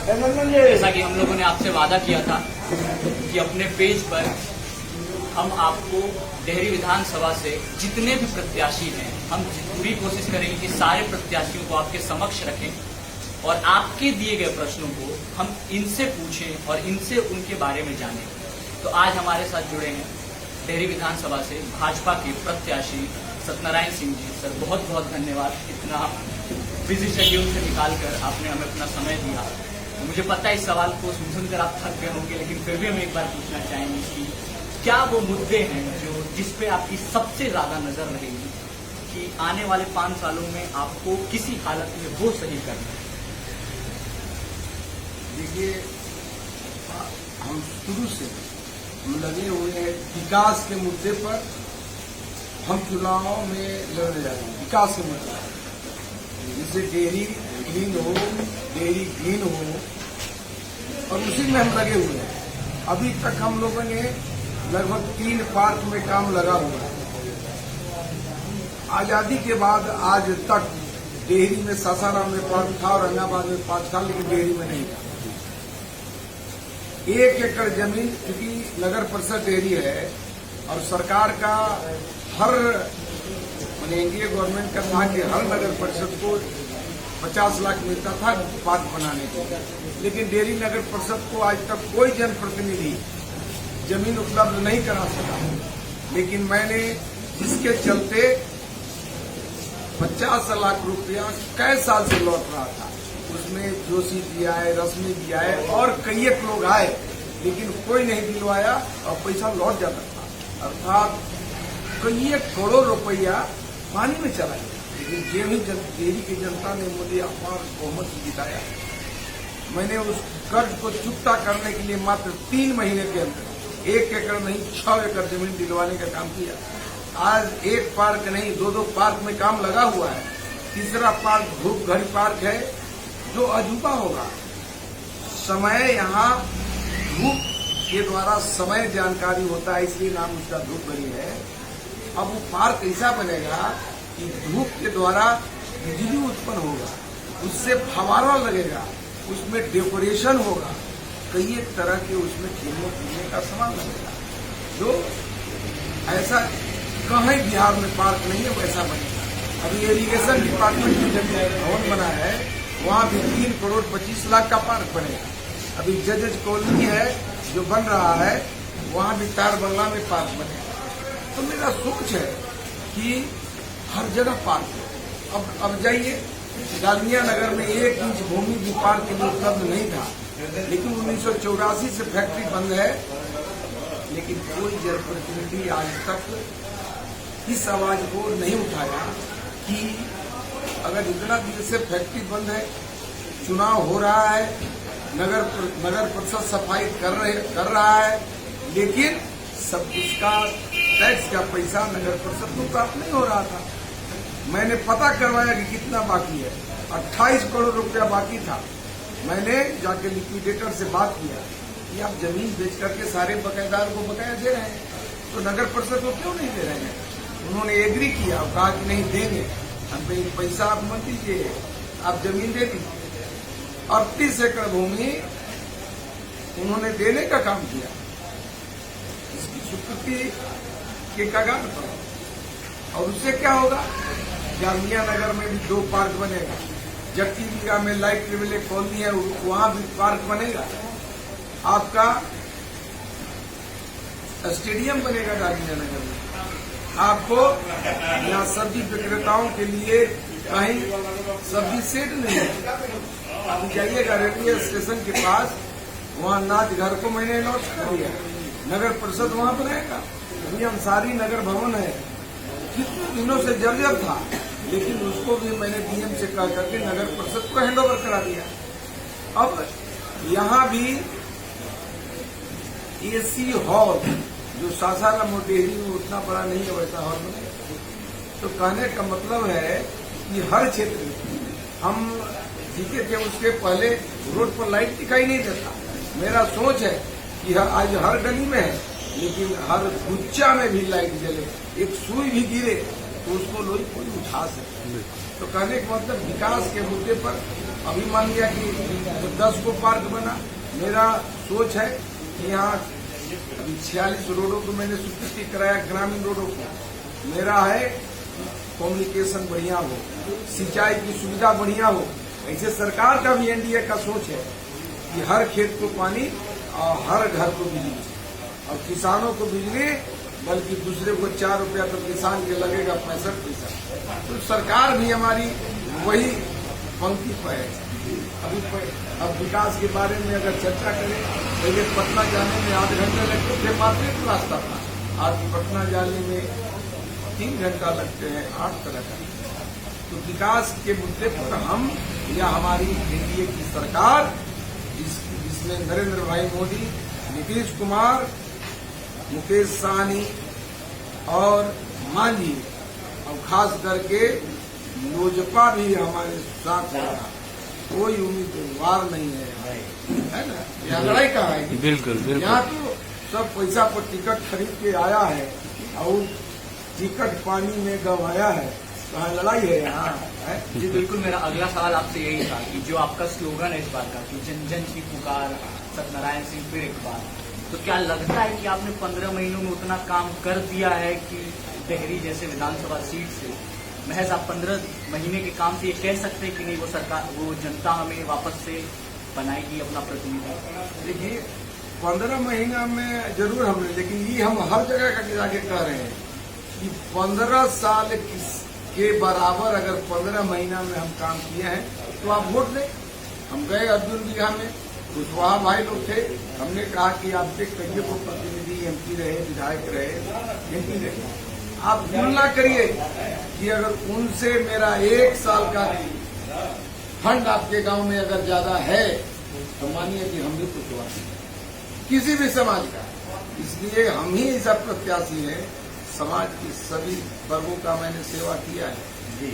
जैसा कि हम लोगों ने आपसे वादा किया था कि अपने पेज पर हम आपको डेहरी विधानसभा से जितने भी प्रत्याशी हैं, हम पूरी कोशिश करेंगे कि सारे प्रत्याशियों को आपके समक्ष रखें और आपके दिए गए प्रश्नों को हम इनसे पूछें और इनसे उनके बारे में जानें। तो आज हमारे साथ जुड़े हैं डेहरी विधानसभा से भाजपा के प्रत्याशी सत्यनारायण सिंह जी। सर, बहुत बहुत धन्यवाद, इतना बिजी शेड्यूल से निकालकर आपने हमें अपना समय दिया। मुझे पता है इस सवाल को सुनकर आप थक गए होंगे, लेकिन फिर भी हम एक बार पूछना चाहेंगे कि क्या वो मुद्दे हैं जो जिस पे आपकी सबसे ज्यादा नजर रहेगी कि आने वाले 5 सालों में आपको किसी हालत में वो सही करना है? देखिए, हम शुरू से लगे हुए हैं विकास के मुद्दे पर। हम चुनाव में लड़ने जा रहे हैं विकास के मुद्दे पर, जिससे डेयरी क्लीन हो, डेयरी ग्रीन हो, और उसी में हम लगे हुए हैं। अभी तक हम लोगों ने लगभग 3 पार्क में काम लगा हुआ है। आजादी के बाद आज तक डेहरी में सासाराम में पार्क था, औरंगाबाद में पार्क था, लेकिन डेहरी में नहीं था। 1 एकड़ जमीन, क्योंकि नगर परिषद डेहरी है और सरकार का हर एनडीए गवर्नमेंट का था कि हर नगर परिषद को 50 लाख मिलता था पार्क बनाने को, लेकिन डेहरी नगर परिषद को आज तक कोई जनप्रतिनिधि जमीन उपलब्ध नहीं करा सका। लेकिन मैंने जिसके चलते 50 लाख रुपया कई साल से लौट रहा था, उसमें जोशी जी आए, रश्मि जी आए और कई एक लोग आए, लेकिन कोई नहीं दिलवाया और पैसा लौट जाता था। अर्थात कई एक करोड़ रुपया पानी में चला गया। लेकिन डेहरी की जनता ने मुझे अपार बहुमत जिताया। मैंने उस कर्ज को चुकता करने के लिए मात्र 3 महीने के अंदर 1 एकड़ नहीं 6 एकड़ जमीन दिलवाने का काम किया। आज 1 पार्क नहीं 2-2 पार्क में काम लगा हुआ है। तीसरा पार्क धूप घड़ी पार्क है, जो अजूबा होगा। समय यहाँ धूप के द्वारा समय जानकारी होता है, इसलिए नाम उसका धूप घड़ी है। अब वो पार्क ऐसा बनेगा कि धूप के द्वारा बिजली उत्पन्न होगा, उससे फवारा लगेगा, उसमें डेकोरेशन होगा, कई एक तरह के उसमें खेलने कूदने का सामान लगेगा, जो ऐसा कहीं बिहार में पार्क नहीं है, वैसा बनेगा। अभी इरिगेशन डिपार्टमेंट में जब भवन बना है, वहाँ भी 3 करोड़ 25 लाख का पार्क बनेगा। अभी जजेज कॉलोनी है जो बन रहा है, वहाँ भी तार बंगला में पार्क बनेगा। तो मेरा सोच है कि हर जगह पार्क है। अब जाइए, डालमिया नगर में 1 इंच भूमि भी पार्क के लिए उपलब्ध नहीं था, लेकिन 1984 से फैक्ट्री बंद है, लेकिन कोई जनप्रतिनिधि आज तक इस आवाज को नहीं उठाया कि अगर इतना दिन से फैक्ट्री बंद है, चुनाव हो रहा है, नगर परिषद सफाई कर रहा है, लेकिन सब उसका टैक्स का पैसा नगर परिषद को प्राप्त नहीं हो रहा था। मैंने पता करवाया कि कितना बाकी है, 28 करोड़ रुपया बाकी था। मैंने जाके लिक्विडेटर से बात किया कि आप जमीन बेच करके सारे बकायेदार को बकाया दे रहे हैं, तो नगर परिषद को क्यों नहीं दे रहे हैं? उन्होंने एग्री किया और कहा कि नहीं देंगे, हमें पैसा आप मत दीजिए, आप जमीन दे दीजिए। 38 एकड़ भूमि उन्होंने देने का काम किया, इसकी स्वीकृति के कगार पर। और उससे क्या होगा? जामिया नगर में भी 2 पार्क बनेगा, जट्टी बीघा में लाइट रिविले कॉलोनी है, वहां भी पार्क बनेगा। आपका स्टेडियम बनेगा जामिया नगर में। आपको यहाँ सब्जी विक्रेताओं के लिए कहीं सब्जी सेट नहीं है। आप जाइएगा रेलवे स्टेशन के पास, वहाँ नाच घर को मैंने अलॉट कर दिया, नगर परिषद वहाँ बनाएगा। अभी अंसारी नगर भवन है, कितने दिनों से जर्जर था, लेकिन उसको भी मैंने डीएम से कह करके नगर परिषद को हैंडओवर करा दिया। अब यहाँ भी एसी हॉल, जो सासाराम और डेहरी में उतना बड़ा नहीं है, वैसा हॉल बनेगा। तो कहने का मतलब है कि हर क्षेत्र में हम जीते थे, उसके पहले रोड पर लाइट दिखाई नहीं देता। मेरा सोच है कि आज हर गली में है, लेकिन हर गुच्चा में भी लाइट जले, एक सुई भी गिरे तो उसको लोग कोई उठा सके। तो कहने का मतलब विकास के मुद्दे पर अभी मान लिया कि 10 को पार्क बना, मेरा सोच है कि यहाँ अभी 46 रोडों को मैंने स्वीकृति कराया, ग्रामीण रोडों को। मेरा है कम्युनिकेशन बढ़िया हो, सिंचाई की सुविधा बढ़िया हो। ऐसे सरकार का भी एनडीए का सोच है कि हर खेत को पानी और हर घर को बिजली, और किसानों को बिजली, बल्कि दूसरे को 4 रुपया तो किसान के लगेगा 65 पैसा। तो सरकार भी हमारी वही पंक्ति पर है। अब विकास के बारे में अगर चर्चा करें, पहले पटना जाने में 8 घंटे लगते थे, मात्र रास्ता था। आज पटना जाने में 3 घंटा लगते हैं, 8 तरह का। तो विकास के मुद्दे पर हम या हमारी एनडीए की सरकार, जिसमें नरेंद्र भाई मोदी, नीतीश कुमार, मुकेश सहनी और मांझी, और खास करके लोजपा भी हमारे साथ है। कोई उम्मीदवार नहीं है ना। यहाँ लड़ाई कहाँ है? बिल्कुल यहाँ तो सब पैसा पर टिकट खरीद के आया है और टिकट पानी में गंवाया है। कहाँ लड़ाई है यहाँ है? जी बिल्कुल, मेरा अगला सवाल आपसे यही था कि जो आपका स्लोगन है इस बार का कि जन जन की पुकार, सत्यनारायण सिंह फिर एक बार, तो क्या लगता है कि आपने 15 महीनों में उतना काम कर दिया है कि डेहरी जैसे विधानसभा सीट से महज आप 15 महीने के काम से ये कह सकते हैं कि नहीं, वो सरकार, वो जनता हमें वापस से बनाएगी अपना प्रतिनिधि? देखिए, 15 महीना में जरूर हमने, लेकिन ये हम हर जगह का जाके कह रहे हैं कि 15 साल के बराबर अगर 15 महीना में हम काम किए हैं तो आप वोट दें। हम गए अर्जुन बिघा में, कुशवाहा भाई लोग थे, हमने कहा कि आपके कई को प्रतिनिधि एमपी रहे, विधायक रहे, एमपी रहे, आप तुलना करिए कि अगर उनसे मेरा 1 साल का फंड आपके गांव में अगर ज्यादा है तो मानिए कि हम भी कुशवाहा किसी भी समाज का। इसलिए हम ही ऐसा प्रत्याशी है, समाज के सभी वर्गों का मैंने सेवा किया है जी,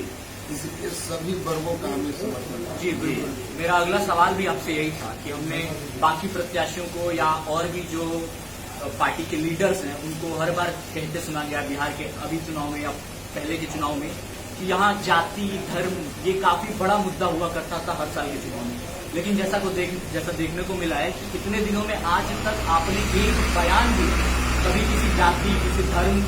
इसलिए सभी वर्गों का हमें समर्थन है। जी बिल्कुल, मेरा अगला सवाल भी आपसे यही था कि हमने बाकी प्रत्याशियों को या और भी जो पार्टी के लीडर्स हैं उनको हर बार कहते सुना गया बिहार के अभी चुनाव में या पहले के चुनाव में कि यहाँ जाति धर्म ये काफी बड़ा मुद्दा हुआ करता था हर साल के चुनाव में, लेकिन जैसा देखने को मिला है कि इतने दिनों में आज तक आपने एक बयान भी कभी किसी जाति किसी धर्म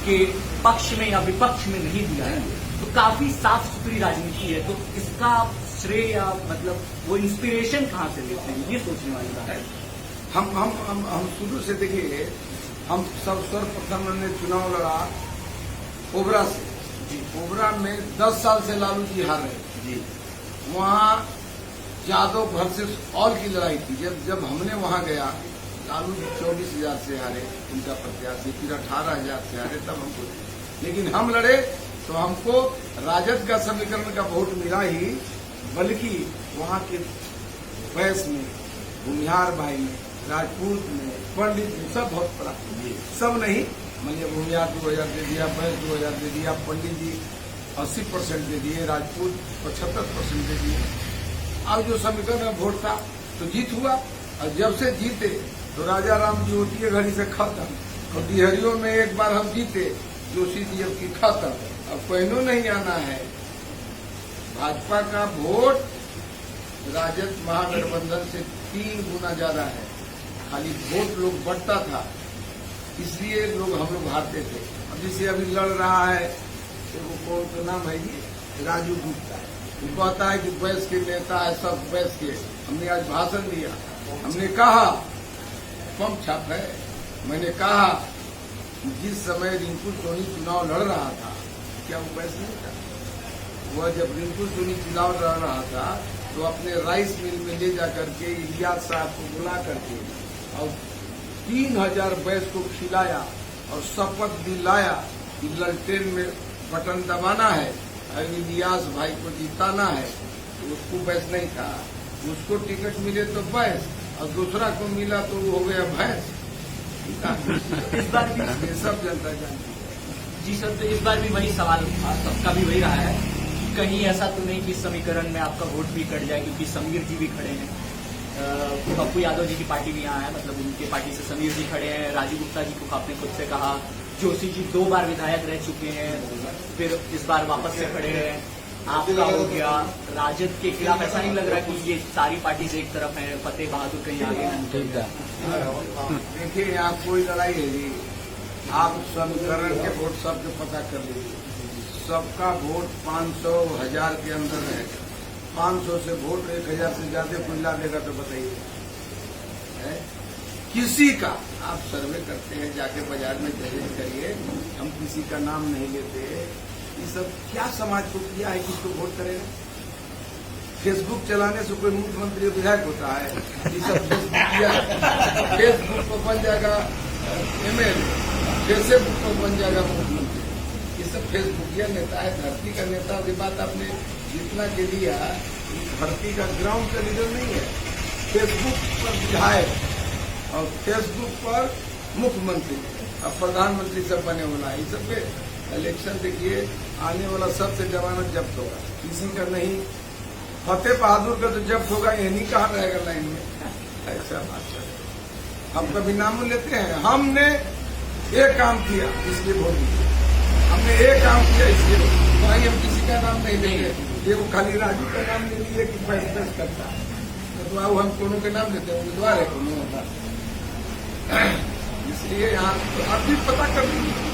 के पक्ष में या विपक्ष में नहीं दिया है। तो काफी साफ सुथरी राजनीति है, तो इसका श्रेय या मतलब वो इंस्पिरेशन कहाँ से लेते हैं, ये सोचने वाली बात है। हम शुरू से देखिए, हम सब सर्वप्रथम हमने चुनाव लड़ा ओबरा से जी। ओबरा में 10 साल से लालू जी हार रहे जी। वहाँ यादव वर्सेस ऑल की लड़ाई थी। जब हमने वहाँ गया, लालू जी 24,000 से हारे, उनका प्रत्याशी, फिर 18,000 से हारे, तब हमको, लेकिन हम लड़े तो हमको राजद का समीकरण का वोट मिला ही, बल्कि वहाँ के वैस में, भूमिहार भाई में, राजपूत में, पंडित में सब बहुत पड़ा, सब नहीं, मैंने भूमिहार 2000 दे दिया, वैस 2000 दे दिया, पंडित जी 80% दे दिए, राजपूत 75% दे दिए। अब जो समीकरण में वोट था तो जीत हुआ, और जब से जीते तो राजा राम जी होती है घड़ी से खत्म, और डिहरियों में एक बार हम जीते, जोशी जी अब की खत्म, अब पहनो नहीं आना है। भाजपा का वोट राजद महागठबंधन से 3 गुना ज्यादा है, खाली वोट लोग बढ़ता था, इसलिए हम लोग हारते थे। अब जिसे अभी लड़ रहा है वो कौन तो नाम है जी, राजू गुप्ता, वो कहता है कि वैस के नेता है, सब वैस के। हमने आज भाषण दिया, हमने कहा पंप छाप है, मैंने कहा जिस समय रिंकू सोनी चुनाव लड़ रहा था, क्या वो वैस नहीं था? वह जब रिंकू सोनी चुनाव लड़ रहा था तो अपने राइस मिल में ले जाकर के इलियास साहब को बुला करके और 3000 वैस को खिलाया और शपथ दिलाया कि ललटेन में बटन दबाना है और इलियास भाई को जिताना है। तो उसको वैस नहीं था, उसको टिकट मिले तो वैस, और दूसरा को मिला तो वो हो गया भैंस। इस बार भी ये सब जनता जानती है जी सर, तो इस बार भी वही सवाल सबका भी वही रहा है कि कहीं ऐसा तो नहीं कि समीकरण में आपका वोट भी कट जाए, क्योंकि समीर जी भी खड़े हैं, पप्पू यादव जी की पार्टी भी यहाँ है, मतलब उनके पार्टी से समीर जी खड़े हैं, राजू गुप्ता जी को आपने खुद से कहा, जोशी जी 2 बार विधायक रह चुके हैं, फिर इस बार वापस से खड़े हैं, आपका हो गया, राजद के खिलाफ ऐसा नहीं लग रहा कि ये सारी पार्टीज एक तरफ है, फतेह बहादुर कहीं आगे हैं? देखिए, यहाँ कोई लड़ाई है जी। आप समीकरण के वोट सबके पता कर लीजिए। सबका वोट 500 1000 के अंदर है। 500 से वोट 1000 से ज्यादा कोई ला देगा तो बताइए है? किसी का आप सर्वे करते हैं, जाके बाजार में जजेज करिए, हम किसी का नाम नहीं लेते। ये सब क्या समाज को किया है किसको वोट करेगा? फेसबुक चलाने से कोई मुख्यमंत्री विधायक होता है? ये सब फेसबुक किया है। फेसबुक पर बन जाएगा एमएलए, फेसबुक पर बन जाएगा मुख्यमंत्री। ये सब फेसबुकिया नेता है। धरती का नेता की बात आपने जितना के लिया, धरती का ग्राउंड का लीडर नहीं है। फेसबुक पर विधायक और फेसबुक पर मुख्यमंत्री और प्रधानमंत्री सब बने वाला है। इस सब पे इलेक्शन देखिए, आने वाला सबसे जमानत जब्त होगा, किसी का नहीं। फतेह बहादुर का तो जब्त होगा, ये नहीं कहा रहेगा लाइन में। ऐसा बात है। हम कभी नाम लेते हैं? हमने एक काम किया इसलिए वोट दिया, हमने एक काम किया इसलिए भाई हम किसी का नाम नहीं लेंगे। ये वो खाली राजू का नाम ले लिए कि पैस करता है तो हम कोनो के नाम लेते हैं, उम्मीदवार है कोनो होता। इसलिए यहाँ तो आप भी पता कर लीजिए।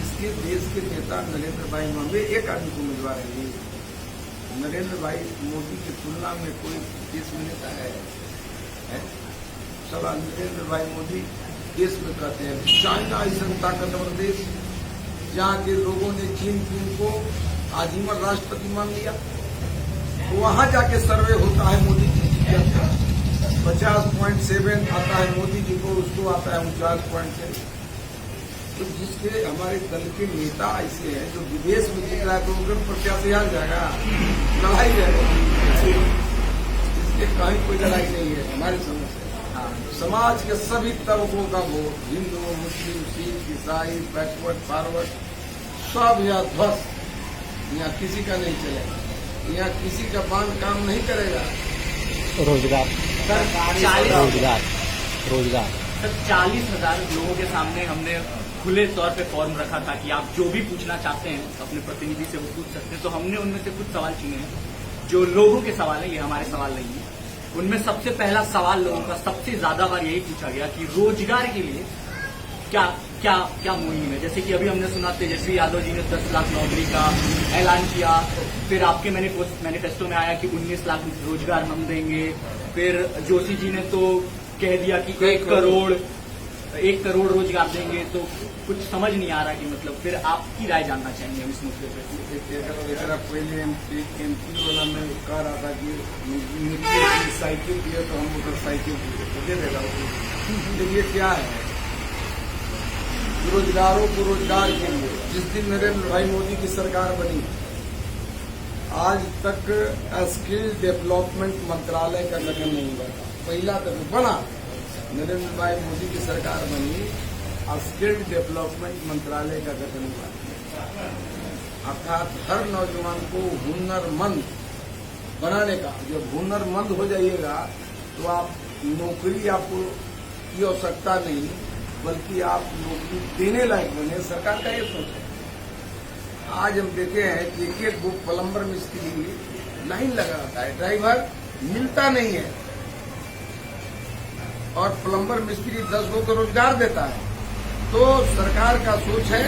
इसके देश के नेता नरेंद्र भाई मोदी एक आदमी को उम्मीदवार है। नरेंद्र भाई मोदी की तुलना में कोई देश में नेता है? सवाल नरेंद्र भाई मोदी देश में कहते हैं चाइना ऐसा ताकतवर देश जहाँ के लोगों ने चीन को आजीवन राष्ट्रपति मान लिया। वहां जाके सर्वे होता है मोदी जी 50.7 आता है मोदी जी को, उसको आता है 49.7। तो जिसके हमारे दल के नेता ऐसे हैं जो विदेश में जीत रहा है तो उनके प्रत्याशी हार जाएगा, लड़ाई है। इसलिए कहीं कोई लड़ाई नहीं है हमारी समझ से। समाज के सभी तबकों का वोट, हिंदू मुस्लिम सिख ईसाई बैकवर्ड फॉरवर्ड सब यहाँ ध्वस्त, यहाँ किसी का नहीं चलेगा, यहाँ किसी का बांध काम नहीं करेगा। रोजगार रोजगार सर 40,000 लोगों के सामने हमने खुले तौर पे फॉर्म रखा था कि आप जो भी पूछना चाहते हैं अपने प्रतिनिधि से वो पूछ सकते हैं। तो हमने उनमें से कुछ सवाल चुने हैं जो लोगों के सवाल है, ये हमारे सवाल नहीं है। उनमें सबसे पहला सवाल लोगों का सबसे ज्यादा बार यही पूछा गया कि रोजगार के लिए क्या क्या क्या मुहिम है। जैसे कि अभी हमने सुना तेजस्वी यादव जी ने 10 लाख नौकरी का ऐलान किया, फिर आपके मैनिफेस्टो में आया कि 19 लाख रोजगार हम देंगे, फिर जोशी जी ने तो कह दिया कि 1 करोड़ रोजगार देंगे। तो कुछ समझ नहीं आ रहा कि मतलब फिर आपकी राय जानना चाहेंगे हम इस मुद्दे पर। पहले एमपी वाला में कह रहा था कि साइकिल दिए तो हम मोटरसाइकिल दे देगा। देखिए क्या है, रोजगारों को रोजगार के लिए जिस दिन नरेंद्र भाई मोदी की सरकार बनी आज तक स्किल डेवलपमेंट मंत्रालय का गठन नहीं हुआ था। पहला तक बना, नरेंद्र भाई मोदी की सरकार बनी, स्किल डेवलपमेंट मंत्रालय का गठन हुआ। अर्थात हर नौजवान को हुनरमंद बनाने का। जब हुनरमंद हो जाइएगा तो आप नौकरी आपको की आवश्यकता नहीं, बल्कि आप नौकरी देने लायक बने। सरकार का ये सोच है। आज हम देखे हैं कि एक वो प्लम्बर मिस्त्री लाइन लगा रहता है, ड्राइवर मिलता नहीं है, और प्लम्बर मिस्त्री 10 लोग को रोजगार देता है। तो सरकार का सोच है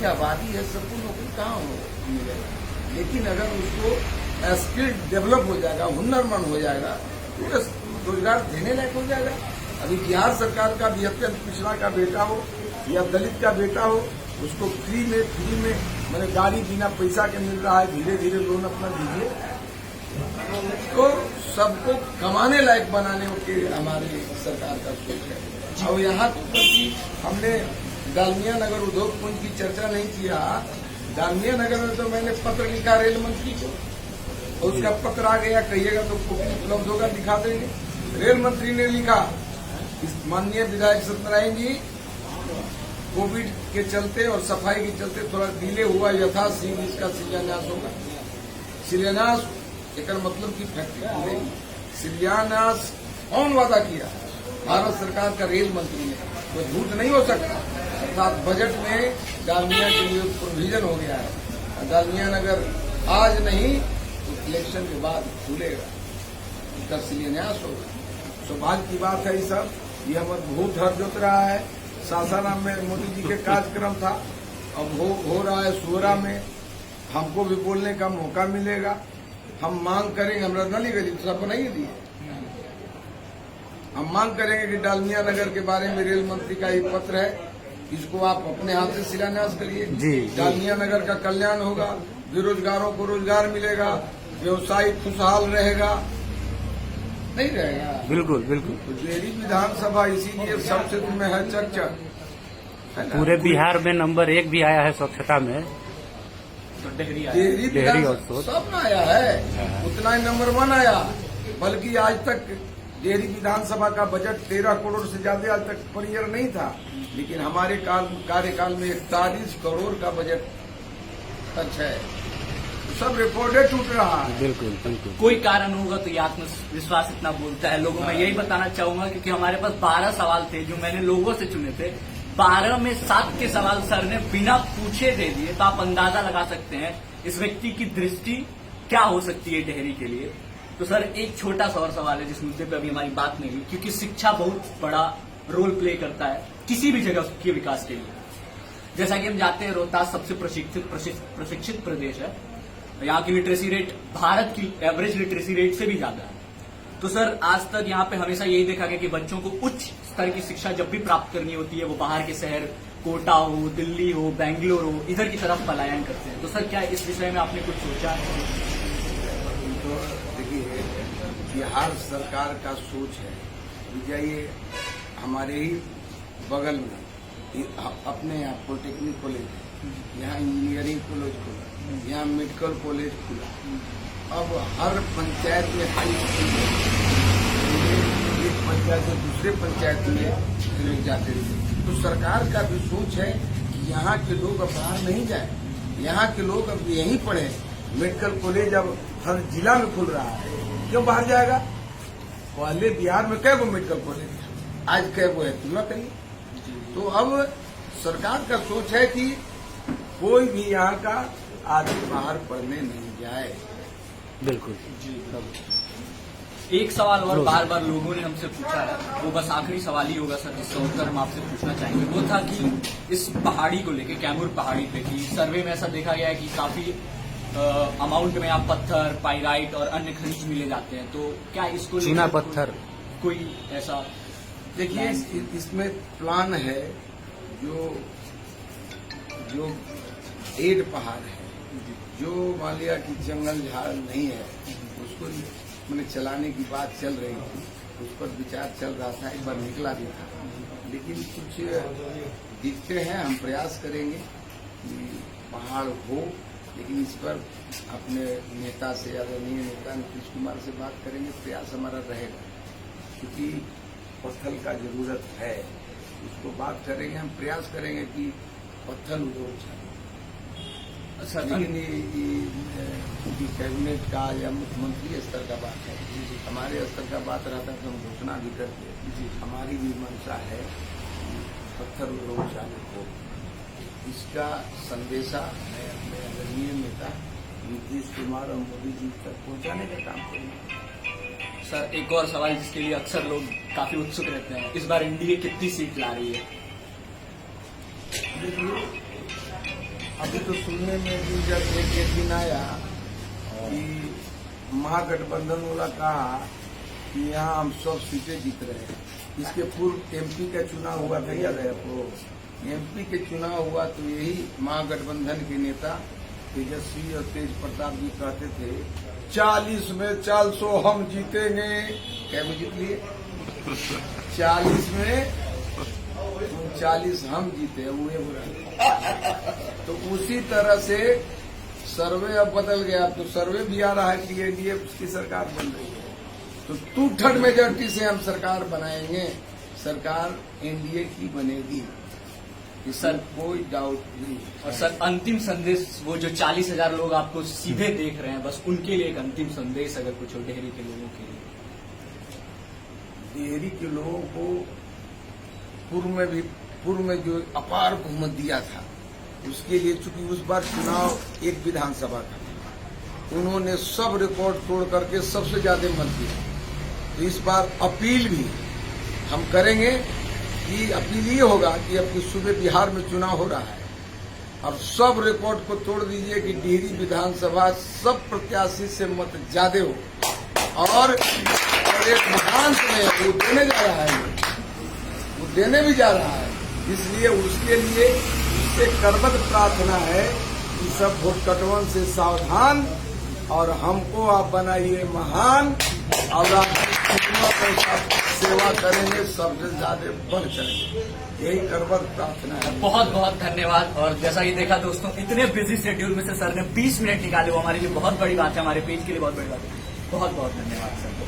आबादी है, सबको नौकरी कहाँ मिलेगा। लेकिन अगर उसको स्किल डेवलप हो जाएगा, हुनरमंद हो जाएगा तो रोजगार देने लायक हो जाएगा। अभी बिहार सरकार का भी अत्यंत पिछड़ा का बेटा हो या दलित का बेटा हो, उसको फ्री में मैंने गाड़ी बिना पैसा के मिल रहा है, धीरे धीरे लोन अपना दीजिए। तो सबको कमाने लायक बनाने के हमारे सरकार का सोच है। और यहाँ तो कि हमने डालमिया नगर उद्योग पुंज की चर्चा नहीं किया। डालमिया नगर में तो मैंने पत्र लिखा रेल मंत्री को, और उसका पत्र आ गया, कहिएगा तो उपलब्ध होगा, दिखा देंगे। रेल मंत्री ने लिखा, माननीय विधायक सत्यनारायण जी, कोविड के चलते और सफाई के चलते थोड़ा डिले हुआ, यथाशीघ्र इसका शिलान्यास होगा। शिलान्यास एक मतलब की फैक्ट्री खुलेगी। शिलान्यास कौन वादा किया? भारत सरकार का रेल मंत्री ने, तो झूठ नहीं हो सकता। अर्थात बजट में डालमिया के लिए प्रोविजन हो गया है। डालमिया नगर आज नहीं तो इलेक्शन के बाद खुलेगा, उसका शिलान्यास होगा। सौभाग्य की बात है। सब ये हमारा बहुत हर जोत रहा है। सासाराम में मोदी जी के कार्यक्रम था, अब हो रहा है सुहरा में। हमको भी बोलने का मौका मिलेगा। हम मांग करेंगे, हमरा नली गली सब बनाइए दिए, हम मांग करेंगे कि डालमिया नगर के बारे में रेल मंत्री का एक पत्र है, इसको आप अपने हाथ से शिलान्यास करिए। डालमिया नगर का कल्याण होगा, बेरोजगारों को रोजगार मिलेगा, व्यवसाय खुशहाल रहेगा, नहीं रहेगा। बिल्कुल बिल्कुल। तो डेहरी विधानसभा इसीलिए सबसे में है चर्चा। पूरे बिहार में नंबर 1 भी आया है स्वच्छता में। तो डेहरी डेहरी विधानसभा सब में आया है, उतना ही नंबर 1 आया। बल्कि आज तक डेहरी विधानसभा का बजट 13 करोड़ से ज्यादा आज तक पर ईयर नहीं था, लेकिन हमारे कार्यकाल में 41 करोड़ का बजट खर्च है। सब रिकॉर्डे टूट रहा है। बिल्कुल बिल्कुल। कोई कारण होगा तो ये आत्मविश्वास इतना बोलता है लोगों में। यही बताना चाहूंगा क्योंकि हमारे पास 12 सवाल थे जो मैंने लोगों से चुने थे। 12 में 7 के सवाल सर ने बिना पूछे दे दिए, तो आप अंदाजा लगा सकते हैं इस व्यक्ति की दृष्टि क्या हो सकती है डेहरी के लिए। तो सर एक छोटा सा और सवाल है जिस मुद्दे पर अभी हमारी बात नहीं हुई, क्योंकि शिक्षा बहुत बड़ा रोल प्ले करता है किसी भी जगह के विकास के लिए। जैसा कि हम जानते हैं रोहतास सबसे प्रशिक्षित प्रदेश है, यहाँ की लिटरेसी रेट भारत की एवरेज लिटरेसी रेट से भी ज्यादा है। तो सर आज तक यहाँ पे हमेशा यही देखा गया कि बच्चों को उच्च स्तर की शिक्षा जब भी प्राप्त करनी होती है वो बाहर के शहर कोटा हो, दिल्ली हो, बेंगलोर हो, इधर की तरफ पलायन करते हैं। तो सर क्या इस विषय में आपने कुछ सोचा है? तो देखिए, बिहार सरकार का सोच है, जाइए हमारे ही बगल में अपने यहाँ पॉलिटेक्निक कॉलेज है, यहाँ इंजीनियरिंग कॉलेज खुला, यहाँ मेडिकल कॉलेज खुला। अब हर पंचायत में हाई स्कूल एक पंचायत से दूसरे पंचायत में लोग जाते थे। तो सरकार का भी सोच है कि यहाँ के लोग अब बाहर नहीं जाए, यहाँ के लोग अब यहीं पढ़े। मेडिकल कॉलेज अब हर जिला में खुल रहा है, क्यों बाहर जाएगा? पहले बिहार में कै गो मेडिकल कॉलेज है, आज कै गो है, तुलना करिए। तो अब सरकार का सोच है कि कोई भी यहाँ का आदमी बाहर पढ़ने नहीं जाए। बिल्कुल। एक सवाल और बार बार लोगों ने हमसे पूछा है, वो बस आखिरी सवाल ही होगा सर जिसका उत्तर हम आपसे पूछना चाहेंगे। वो था कि इस पहाड़ी को लेके, कैमूर पहाड़ी पे की सर्वे में ऐसा देखा गया है कि काफी अमाउंट में आप पत्थर, पाइराइट और अन्य खनिज मिले जाते हैं। तो क्या इसको चूना पत्थर कोई ऐसा? देखिए, इसमें प्लान है जो एड पहाड़ है, जो मान लिया कि जंगल झाड़ नहीं है, उसको मैंने चलाने की बात चल रही थी, उस पर विचार चल रहा था, एक बार निकला भी था, लेकिन कुछ दिखते हैं। हम प्रयास करेंगे कि पहाड़ हो, लेकिन इस पर अपने नेता से, आदरणीय नेता नीतीश कुमार से बात करेंगे। प्रयास हमारा रहेगा, क्योंकि पत्थर का जरूरत है, उसको बात करेंगे। हम प्रयास करेंगे कि पत्थर उद्योग चाहिए। लेकिन ये कैबिनेट का या मुख्यमंत्री स्तर का बात है, हमारे स्तर का बात रहता है तो हम घोषणा भी करते। हमारी भी मंशा है पत्थर उद्योग चालू हो। इसका संदेशा मैं अपने आदरणीय नेता नीतीश कुमार और मोदी जी तक पहुंचाने का काम करेंगे। सर एक और सवाल जिसके लिए अक्सर लोग काफी उत्सुक रहते हैं, इस बार एनडीए कितनी सीट ला रही है? देखिए, अभी तो सुनने में भी जब एक दिन आया कि महागठबंधन वाला कहा कि यहाँ हम सब सीटें जीत रहे हैं। इसके पूर्व एमपी का चुनाव हुआ था, याद है आपको? एमपी के चुनाव हुआ तो यही महागठबंधन के नेता तेजस्वी और तेज प्रताप जी कहते थे 40 में 400 हम जीतेंगे। क्या में जीत लिए? 40 में 40 हम जीते हुए तो उसी तरह से सर्वे अब बदल गया। तो सर्वे भी आ रहा है कि एनडीए की सरकार बन रही है, तो 2/3 मेजॉरिटी से हम सरकार बनाएंगे। सरकार एनडीए की बनेगी, सर कोई डाउट नहीं। और सर अंतिम संदेश, वो जो 40,000 लोग आपको सीधे देख रहे हैं, बस उनके लिए एक अंतिम संदेश अगर कुछ हो डेहरी के लोगों के लिए। डेहरी के लोगों को पूर्व में भी पूर्व में जो अपार बहुमत दिया था, उसके लिए चूंकि उस बार चुनाव एक विधानसभा का था, उन्होंने सब रिकॉर्ड तोड़ करके सबसे ज्यादा मत दिया। तो इस बार अपील भी हम करेंगे कि अपील ये होगा कि अपने सूबे बिहार में चुनाव हो रहा है और सब रिकॉर्ड को तोड़ दीजिए कि डिहरी विधानसभा सब प्रत्याशी से मत ज्यादा हो और एक महान में वो देने जा रहा है, वो देने भी जा रहा है। इसलिए उसके लिए उससे करबद्ध प्रार्थना है कि सब वोट कटवन से सावधान और हमको आप बनाइए महान और आपकी सेवा करेंगे, सबसे ज्यादा बढ़ करेंगे, यही करबद्ध प्रार्थना है। बहुत बहुत धन्यवाद। और जैसा कि देखा दोस्तों, इतने बिजी शेड्यूल में से सर ने 20 मिनट निकाले, वो हमारे लिए बहुत बड़ी बात है, हमारे पेज के लिए बहुत बड़ी बात है। बहुत बहुत धन्यवाद सर।